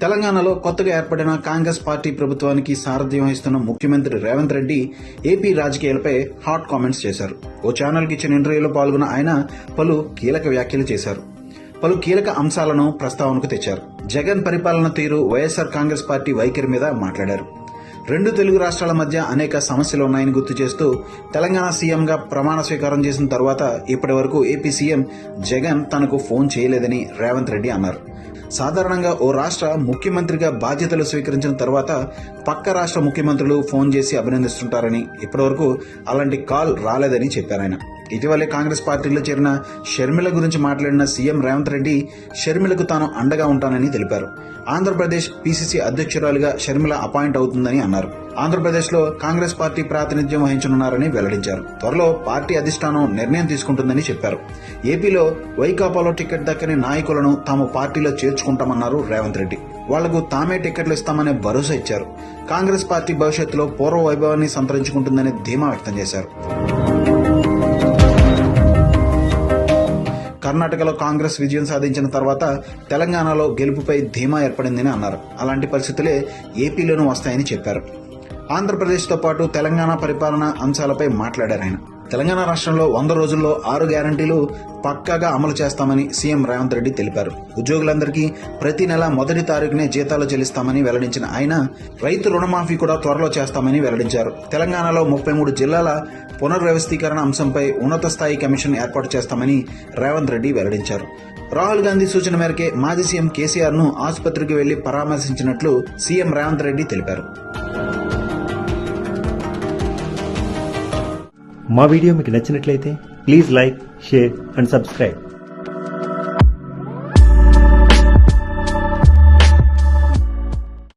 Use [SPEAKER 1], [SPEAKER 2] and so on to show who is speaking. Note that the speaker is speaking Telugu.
[SPEAKER 1] తెలంగాణలో కొత్తగా ఏర్పడిన కాంగ్రెస్ పార్టీ ప్రభుత్వానికి సారథ్యం వహిస్తున్న ముఖ్యమంత్రి రేవంత్ రెడ్డి ఏపీ రాజకీయాలపై హాట్ కామెంట్స్ చేశారు. ఓ ఛానల్కి ఇచ్చిన ఇంటర్వ్యూలో పాల్గొన్న ఆయన పలు కీలక వ్యాఖ్యలు చేశారు. పలు కీలక అంశాలను ప్రస్తావనకు తెచ్చారు. జగన్ పరిపాలన తీరు, వైఎస్ఆర్ కాంగ్రెస్ పార్టీ వైఖరి మీద మాట్లాడారు. రెండు తెలుగు రాష్ట్రాల మధ్య అనేక సమస్యలు ఉన్నాయని గుర్తు చేస్తూ తెలంగాణ సీఎంగా ప్రమాణ స్వీకారం చేసిన తర్వాత ఇప్పటి వరకు ఏపీ సీఎం జగన్ తనకు ఫోన్ చేయలేదని రేవంత్ రెడ్డి అన్నారు. సాధారణంగా ఓ రాష్ట్ర ముఖ్యమంత్రిగా బాధ్యతలు స్వీకరించిన తర్వాత పక్క రాష్ట్ర ముఖ్యమంత్రులు ఫోన్ చేసి అభినందిస్తుంటారని, ఇప్పటివరకు అలాంటి కాల్ రాలేదని చెప్పారు ఆయన. ఇటీవలే కాంగ్రెస్ పార్టీలో చేరిన షర్మిల గురించి మాట్లాడిన సీఎం రేవంత్ రెడ్డి షర్మిలకు తాను అండగా ఉంటానని తెలిపారు. ఆంధ్రప్రదేశ్ పీసీసీ అధ్యక్షురాలిగా షర్మిల అపాయింట్ అవుతుందని అన్నారు. ఆంధ్రప్రదేశ్లో కాంగ్రెస్ పార్టీ ప్రాతినిధ్యం వహించనున్నారని వెల్లడించారు. త్వరలో పార్టీ అధిష్టానం నిర్ణయం తీసుకుంటుందని చెప్పారు. ఏపీలో వైకాపాలో టికెట్ దక్కని నాయకులను తాము పార్టీలో చేర్చుకుంటామన్నారు రేవంత్ రెడ్డి. వాళ్లకు తామే టికెట్లు ఇస్తామనే భరోసా ఇచ్చారు. కాంగ్రెస్ పార్టీ భవిష్యత్తులో పూర్వ వైభవాన్ని సంతరించుకుంటుందని ధీమా వ్యక్తం చేశారు. కర్ణాటకలో కాంగ్రెస్ విజయం సాధించిన తర్వాత తెలంగాణలో గెలుపుపై ధీమా ఏర్పడిందని అన్నారు. అలాంటి పరిస్థితులే ఏపీలోనూ వస్తాయని చెప్పారు. ఆంధ్రప్రదేశ్తో పాటు తెలంగాణ పరిపాలన అంశాలపై మాట్లాడారు ఆయన. తెలంగాణ రాష్ట్రంలో 100 రోజుల్లో 6 గ్యారంటీలు పక్కాగా అమలు చేస్తామని సీఎం రేవంత్ రెడ్డి తెలిపారు. ఉద్యోగులందరికీ ప్రతి నెల 1వ తారీఖునే జీతాలు చెల్లిస్తామని వెల్లడించిన ఆయన రైతు రుణమాఫీ కూడా త్వరలో చేస్తామని వెల్లడించారు. తెలంగాణలో 33 జిల్లాల పునర్వ్యవస్థీకరణ అంశంపై ఉన్నత స్థాయి కమిషన్ ఏర్పాటు చేస్తామని రేవంత్ రెడ్డి వెల్లడించారు. రాహుల్ గాంధీ సూచన మేరకే మాజీ సీఎం కేసీఆర్ ను ఆసుపత్రికి వెళ్లి పరామర్శించినట్లు సీఎం రేవంత్ రెడ్డి తెలిపారు.
[SPEAKER 2] మా వీడియో మీకు నచ్చినట్లయితే please like, share and subscribe.